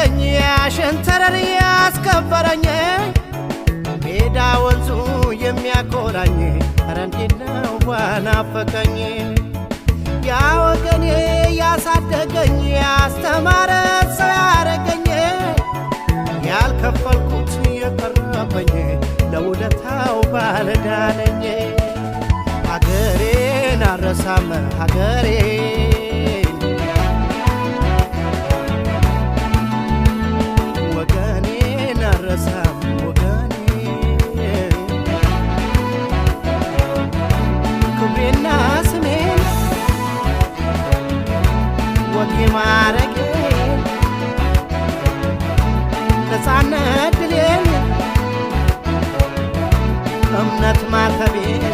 ያሳደገኝ ያሸንተረር ያስከበረኝ ሜዳ ወንዙ የሚያኮራኝ ኧረ እንዴት ነው ባናፈቀኝ ያ ወገኔ ያሳደገኝ ያስተማረ ሰው ያረገኝ ያልከፈልኩት የቀረበኝ ለውለታው ባለዕዳ ነኝ ሀገሬን አልረሳም ሀገሬን ወገኔን አልረሳም ወገኔን ክብሬና ስሜን ወጌ ማረጌን ነፃነት ድሌን እምነት ማተቤን